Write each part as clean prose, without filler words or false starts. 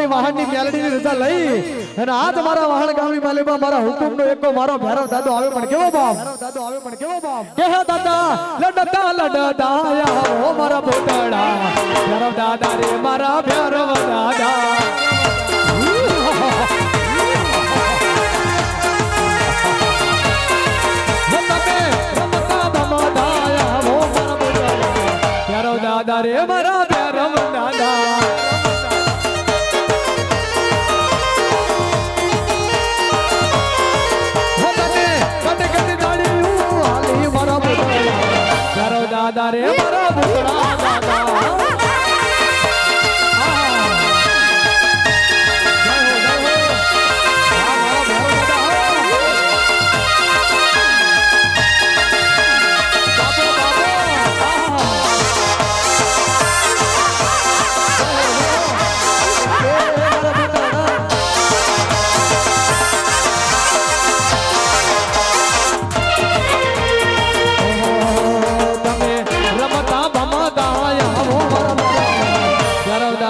મારી વાહનની મેલડીની રજા લઈ અને આ તમારા વાહન ગામની માલીમાં મારા હુકુમનો એકો મારો ભેરવ દાદો આવે પણ કેવો બાપ કે હે દાદા લડતા આયા હો મારા પોતડા ભેરવ દાદા રે મારા ભેરવ દાદા દાદા રે મારા ભેરવ દાદા દાદા રે મારા ભૂતળા દાદા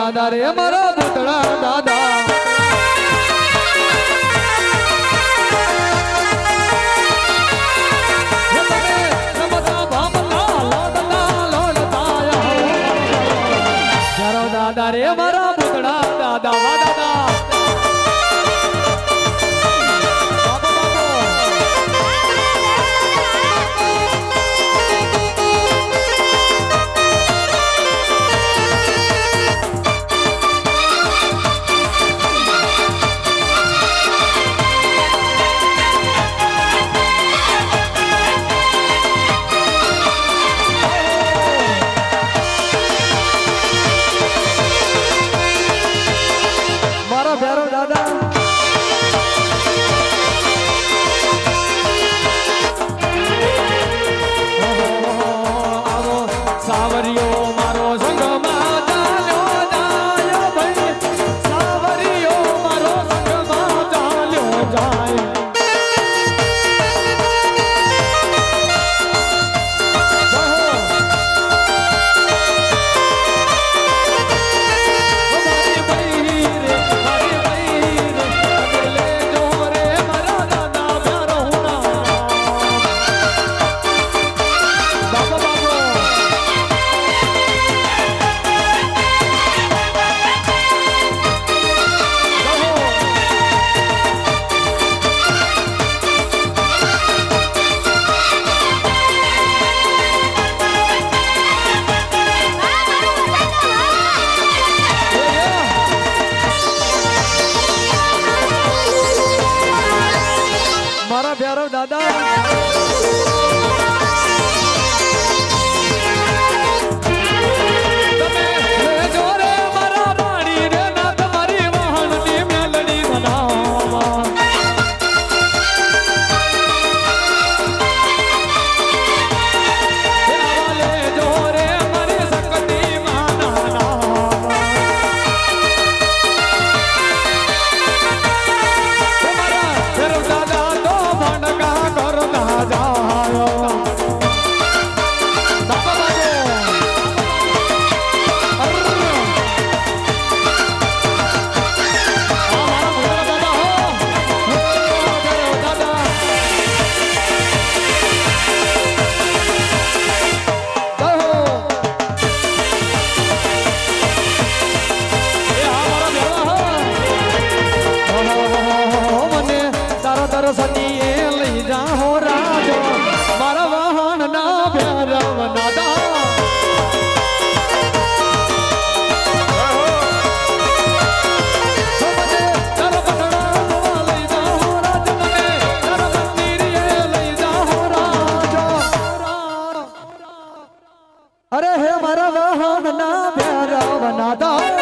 દાદા રે મારા ભૂતળા દાદા દાદા રે મારા ભૂતળા દાદા વા દાદા અરે હે મારા વાહન ના ભેરવ નાદા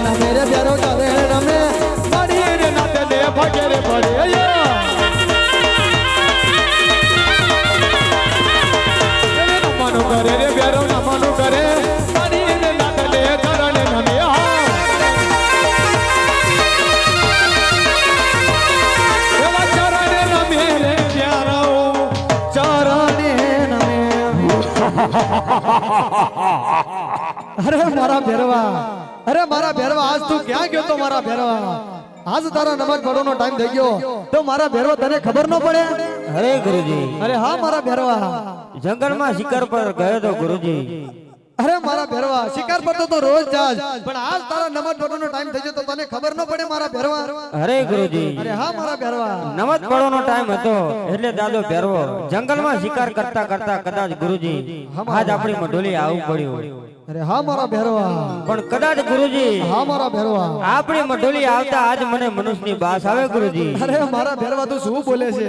નમે રે ભેરો તારે નમે મારી રે નાતે ને ભાગે રે પડે નમવાનું કરે રે ભેરો નમવાનું કરે મારી રે નાતે ને ચરણે નમે એવા ચરણે નમે રે પ્યારો ચરણે નમે અરે મારા ભેરવા અરે મારા ભેરવા આજ તું ક્યાં ગયો તો મારા ભેરવા આજ તારા નમાજ પડવાનો ટાઈમ થઈ ગયો તો મારા ભેરવા તને ખબર ન પડે અરે ગુરુજી અરે હા મારા ભેરવા જંગલમાં શિકાર પર ગયો તો ગુરુજી અરે મારા ભેરવા શિકાર પર તો રોજ જાજ પણ આજ તારા નમાજ પડવાનો ટાઈમ થઈ ગયો તો તને ખબર ન પડે મારા ભેરવા અરે ગુરુજી અરે હા મારા ભેરવા નમાજ પડવાનો ટાઈમ હતો એટલે દાદો ભેરવો જંગલમાં શિકાર કરતા કરતા કદાચ ગુરુજી આજ આપણી મઢોલી આવવું પડ્યું અરે હા મારા ભેરવા પણ કદાચ ગુરુજી હા મારા ભેરવા આપણી મઢોલી આવતા આજ મને મનુષ્યની બાસ આવે ગુરુજી અરે મારા ભેરવા તું શું બોલે છે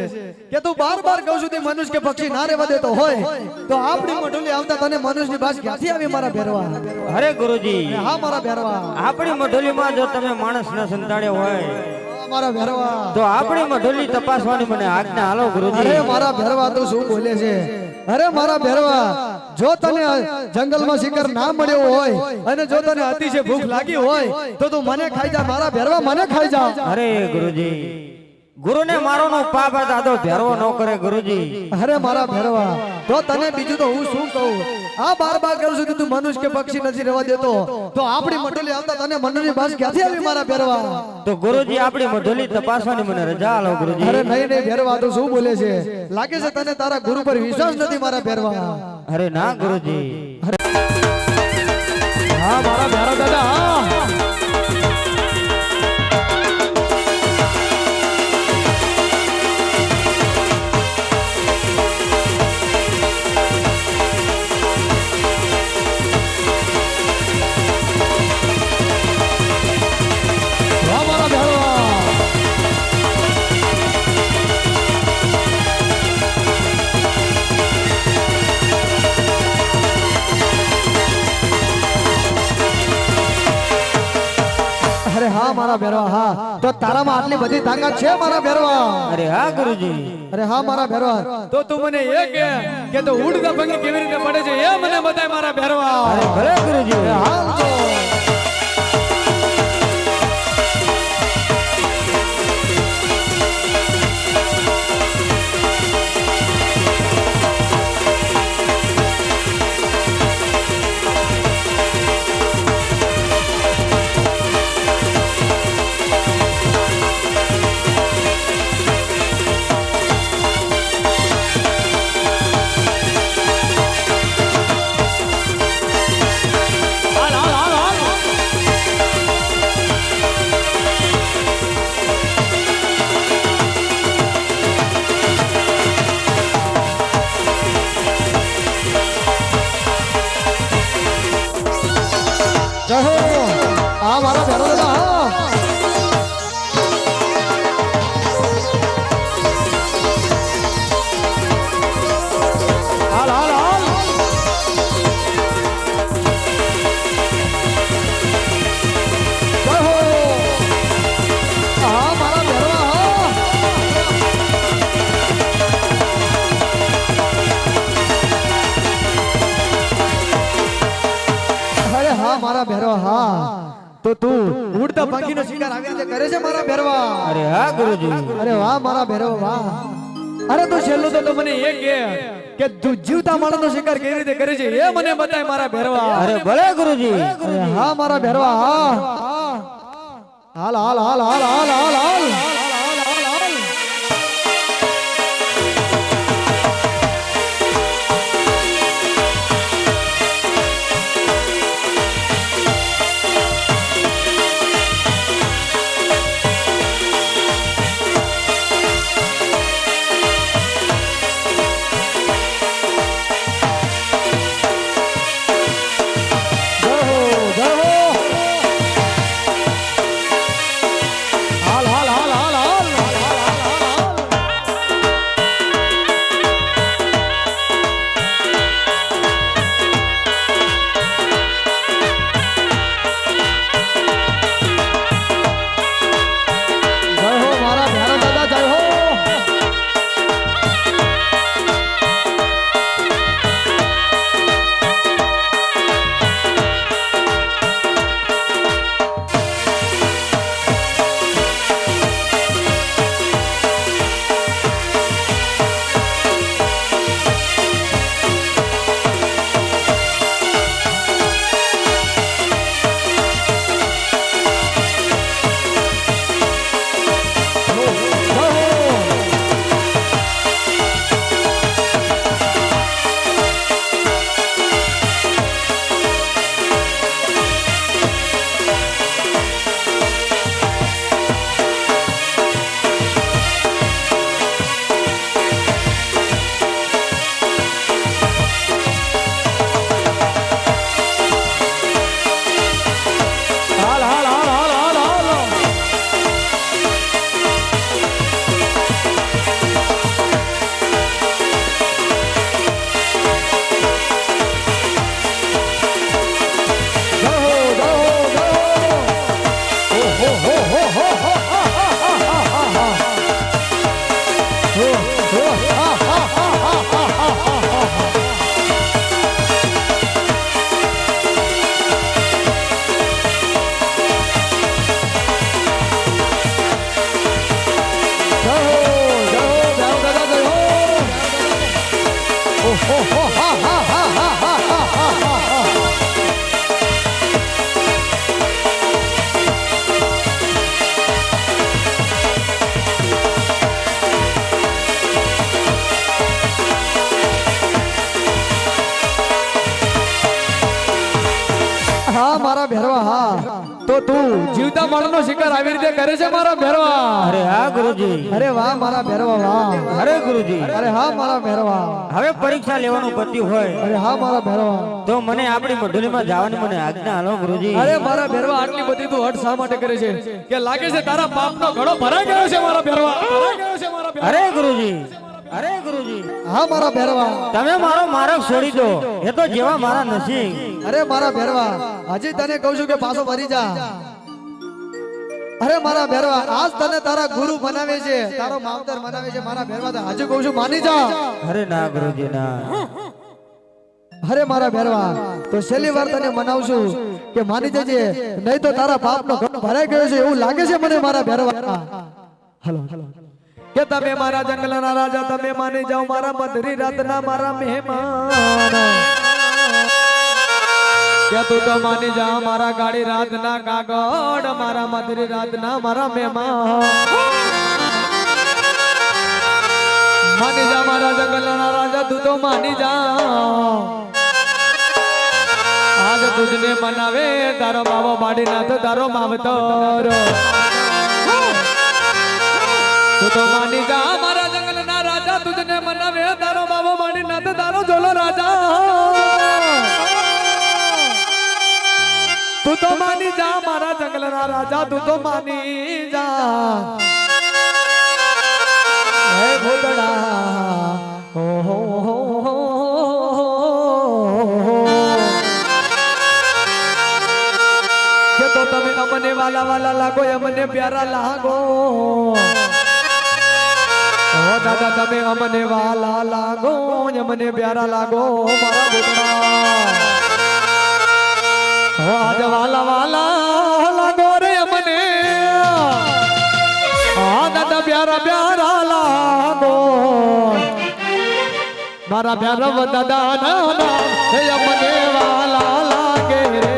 કે તું બાર બાર કહું છું તે મનુષ્ય કે પક્ષી ના રહેવા દેતો હોય તો આપણી મઢોલી આવતા તને મનુષ્યની બાસ ક્યાંથી આવી મારા ભેરવા અરે ગુરુજી હા મારા ભેરવા આપણી મઢોલીમાં જો તમે માણસ ન સંતાડ્યો હોય મારા ભેરવા તો આપણી મઢોલી તપાસવાની મને આજ્ઞા હાલો ગુરુજી અરે મારા ભેરવા તું શું બોલે છે અરે મારા ભેરવા જો તને જંગલમાં શિકાર ના મળ્યો હોય અને જો તને અતિશય ભૂખ લાગી હોય તો તું મને ખાઈ જા મારા ભેરવા મને ખાઈ જા અરે ગુરુજી ગુરુને મારોનો પાપ દાદો ભેરવો ન કરે ગુરુજી અરે મારા ભેરવા તો તને બીજું તો હું શું કહું આ બાર બાર કરું છું કે તું મનુષ્ય કે પક્ષી નથી રહેવા દેતો તો આપણી મઢોલી આવતા તને મનુની બાસ ક્યાંથી આવી મારા ભેરવા તો ગુરુજી આપણી મઢોલી તપાસવાની મને રજા આલો ગુરુજી અરે નહીં નહીં ભેરવા તો શું બોલે છે લાગે છે તને તારા ગુરુ પર વિશ્વાસ નથી મારા ભેરવા અરે ના ગુરુજી હા મારા ભેરવા દાદા હા મારા ભેરવા હા તો તારામાં આટલી બધી તાકાત છે મારા ભેરવા અરે હા ગુરુજી અરે હા મારા ભેરવા તો તું મને એ કે તો ઉડતા પંખી કેવી રીતે પડે છે એ મને બતાય મારા ભેરવા અરે ભલે ગુરુજી હાલ તો મારા ભેરવા હા તો તું ઉડતા પંખીનો શિકાર આવ્યા છે કરે છે મારા ભેરવા અરે હા ગુરુજી અરે વાહ મારા ભેરવા વાહ અરે તો છેલ્લું તો મને એ કે તું જીવતા માણસનો શિકાર કેવી રીતે કરે છે એ મને બતાય મારા ભેરવા અરે ભલે ગુરુજી અરે હા મારા ભેરવા હા હાલ હાલ હાલ હાલ હાલ હાલ હાલ હાલ હાલ હાલ હાલ હા હા તો તું જીવતા માણસનો શિકાર આવી રીતે કરે છે મારા ભેરવા? અરે હા ગુરુજી. અરે વાહ મારા ભેરવા વાહ. અરે ગુરુજી. અરે હા મારા ભેરવા. હવે પરીક્ષા લેવાનું પત્યું હોય અરે હા મારા ભેરવા. તો મને આપણી મંડળીમાં જવાની મને આજ્ઞા હાલો ગુરુજી. અરે મારા ભેરવા આટલી બધી તું હટ શા માટે કરે છે? કે લાગે છે તારા પાપનો ઘડો ભરાઈ ગયો છે મારા ભેરવા. ભરાઈ ગયો છે મારા ભેરવા. અરે ગુરુજી. અરે ગુરુજી. હા મારા ભેરવા. તમે મારો માર્ગ છોડી દો. એ તો જેવા મારા નસીબ. અરે મારા ભેરવા હજી તને કહું છું કે પાછો ફરી જા. અરે મારા ભેરવા આજ તને તારા ગુરુ બનાવે છે, તારો માવતર બનાવે છે મારા ભેરવા. તો હજી કહું છું માની જા. અરે ના ગુરુજી ના. અરે મારા ભેરવા તો છેલ્લી વાર તને મનાવશું કે માની જજે, નહીં તો તારા પાપનો ઘડો ભરાઈ ગયો છે એવું લાગે છે મને મારા ભેરવા. હલો કે તમે મારા જંગલના રાજા, તમે માની જાઓ મારા મધરી રાતના મારા મહેમાન. કે તું તો માની જા મારા ગાડી રાતના કાગડ, મારા મધરી રાતના મારા મહેમાન. માની જા મારા જંગલના રાજા, તું તો માની જા. આજ તુજને મનાવે તારો બાબો બાડી નાથ તારો માવતર. તું તો માની જા મારા જંગલના રાજા, તુજને મનાવે તારો બાબો બાડી નાથ તારો જોલો રાજા. તું તો માની જા મારા જંગલના રાજા, તું તો માની જા. હે ભૂતડા હો હો હો હો. કે તો તમે અમને વાલા વાલા લાગો, અમને પ્યારા લાગો. ઓ દાદા તમે અમને વાલા લાગો, અમને પ્યારા લાગો મારા ભૂતડા. આજ વાલા વાલા લાગો રે અમને, આ દાદા પ્યારા પ્યારા લાગો મારા પ્યારા દાદા ના. હે અમને વાલા લાગે રે.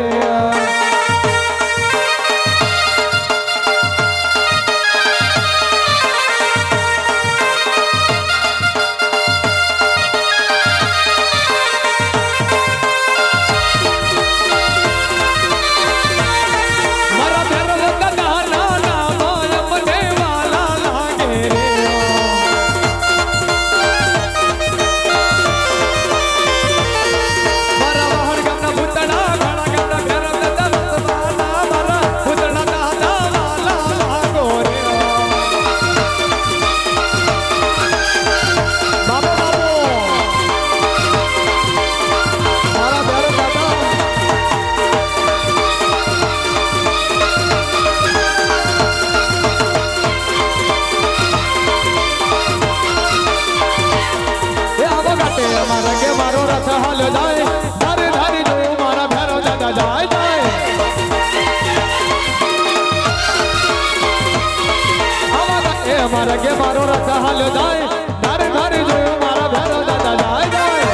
મારા કે મારો રથ હાલ જાય, ધારે ધારે જોયું મારા ભેરો દાદા જાય જાય.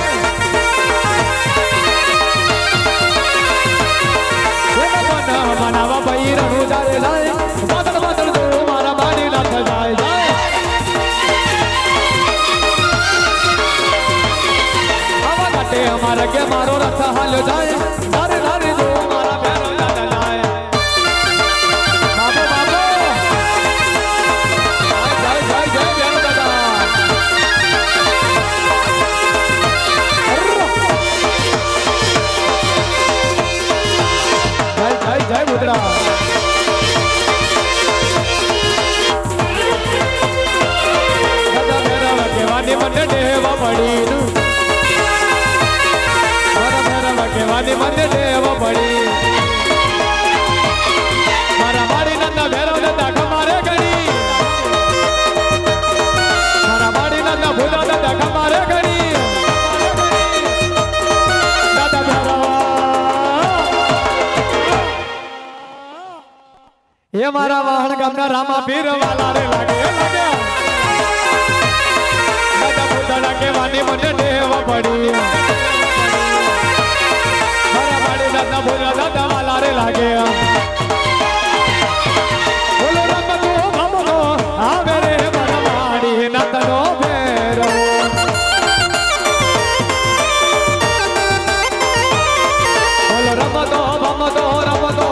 મનાવા ભાઈ રણું જાય જાય, બાદળ બાદળ જોયું મારા બાડી નાથ જાય જાય. આવા કાટે અમારા કે મારો રથ હાલ જાય, ધારે ધારે જોયું મારા ભેરો દાદા જાય. જય ભૂતડા. દાદા ભેરવા કેવાની મને દેવા પડી, મારા ભેરવા કેવાની મને દેવા પડી. મારા મારી નંદા ભેરવ દાદા ખમારે ગણી, મારા મારી નંદા ભૂલા દાદા ખમારે ગણી. દાદા ભેરવા એ મારા વાહણ ગામના રામા પીર વાલા રે લાગે લાગે. દાદા ભૂતડા કેવાની મને દેવા પડી, મારા મારી દાદા ભૂલા દાદા વાલા રે લાગે. બોલો રમતો ભમતો આવે રે મારા માડી નાતનો ભેરવો. બોલો રમતો ભમતો રમતો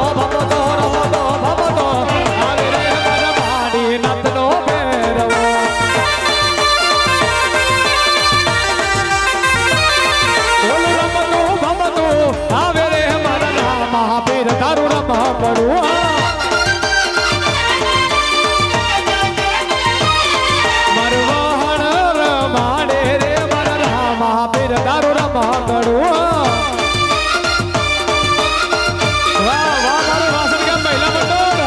પડું મારું વહાણ રમાડે રે મારા રામા પીર તારું રમા કરું વાહ વાહ મારું વાસણ ગામ મહિલા મંડળ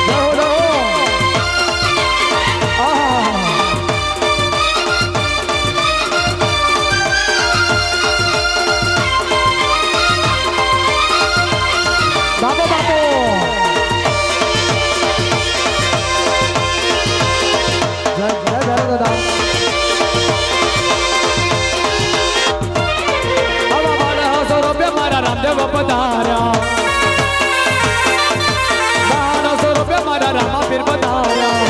જહો જહો બાપો બાપો જય જય જય દાદા આવા વાળા 100 રૂપિયા મારા રામદેવ પધાર્યા 100 રૂપિયા મારા રામા પીર પધાર્યા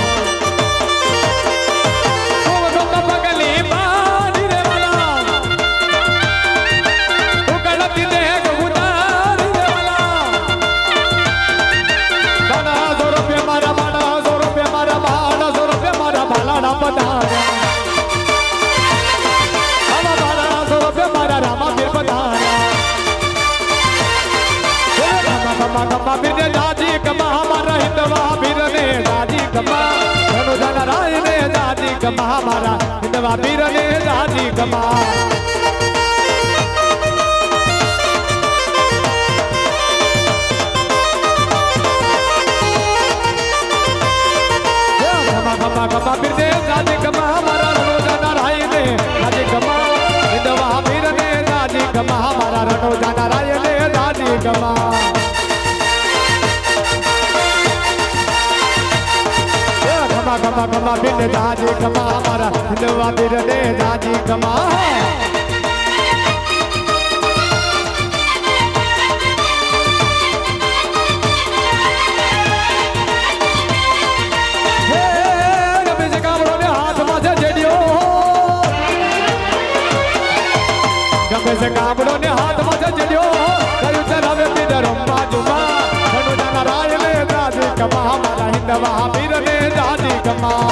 પગલી બાની રે વાલા ઉકળતી દે ઉતારી દે વાલા 100 રૂપિયા મારા 100 રૂપિયા મારા 100 રૂપિયા મારા ભાલાડા પધાર્યા આવા વાળા 100 રૂપિયા મારા રામા પીર પધાર્યા કમા કમા પીર દાદી કમા મારા હિંદવા પીર ને દાદી કમા ધનુજા રાય ને દાદી કમા મારા હિંદવા પીર ને દાદી કમા કમા કમા પીર ને દાદી કમા મારા ધનુજા રાય ને દાદી કમા હિંદવા પીર ને દાદી કમા મારા ધનુજા રાય ને દાદી કમા કમા કમા પીર ને દાદી કમા મારા હિંદવા પીર ને દાદી કમા ગમે કાબડો ને હાથમાં જડ્યો કયું ચરાવે પીર રમવા જુમા ધનુજા રાય ને દાદી કમા મારા હિંદવા પીર ને દાદી કમા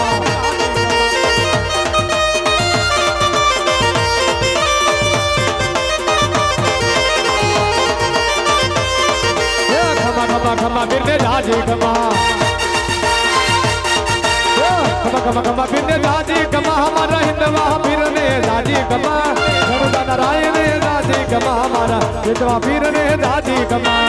ખમા ખમા ખમા પીર ને દાદી કમા ખમા ખમા પીર ને દાદી કમા મારા હિંદવા પીર ને દાદી કમા ધનુજા રાય ને દાદી કમા મારા હિંદવા પીર ને દાદી કમા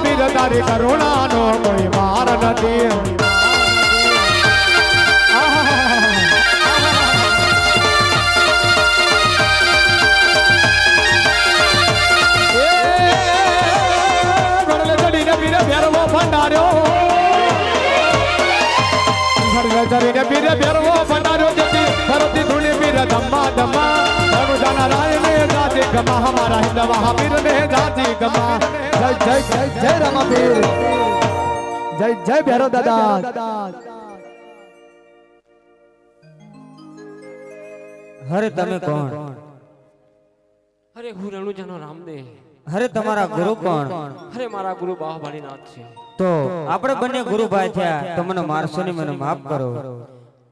પીર તારી કરુણા નો કોઈ માર નથી ચડીને પીરે ભેરવો ભંડાર્યો ચડીને પીરે ભેરવો ભંડાર્યો જતી ફરતી ધૂળી પીરે ધમ્મા ધમ્મા ધનુજા રાય ને દાદી કમા હમારા હિંદવા પીર ને દાદી કમા જય જય જય જય રામા પીર જય જય ભેરો દાદા હરે તમે કોણ અરે હું રણુજાનો રામદેવ હરે તમારા ગુરુ કોણ અરે મારા ગુરુ બાહુબલીનાથ છે તો આપણે બંને ગુરુભાઈ થયા તો મને મારશો ને મને માફ કરો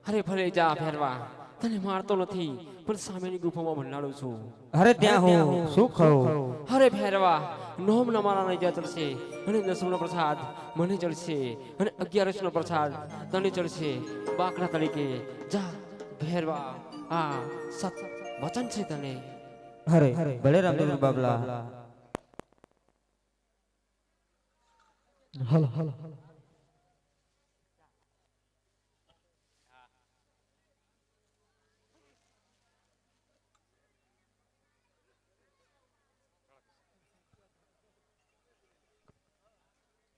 અરે ભલે જા ફેરવા તને મારતો નથી પણ સામેની ગુફામાં ભંડાડું છું અરે ત્યાં હું શું ખાઉં અરે ફેરવા નોમ ન મારા નહીં ચડશે અને 10નો પ્રસાદ મને ચડશે અને 11નો પ્રસાદ તને ચડશે બાકડા તરીકે જા ફેરવા આ સત વચન છે તને હરે ભલે રામદેવ બાબલા હલો હલો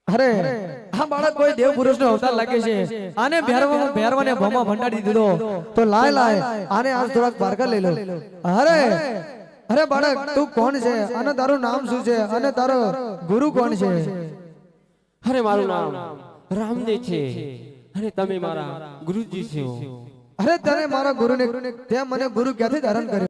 અરે આ બાળક કોઈ દેવ પુરુષનો અવતાર લાગે છે આને ભેરવાને ભોમાં ભંડાડી દીધો તો લાય આને આજ થોડાક બારકા લઈ લો અરે બાળક તું કોણ છે અને તારું નામ શું છે અને તારો ગુરુ કોણ છે અરે મારું નામ રામદેવ છે અને તમે મારા ગુરુજી છો અરે તને મારા ગુરુને તે મને ગુરુ ક્યાંથી ધારણ કર્યો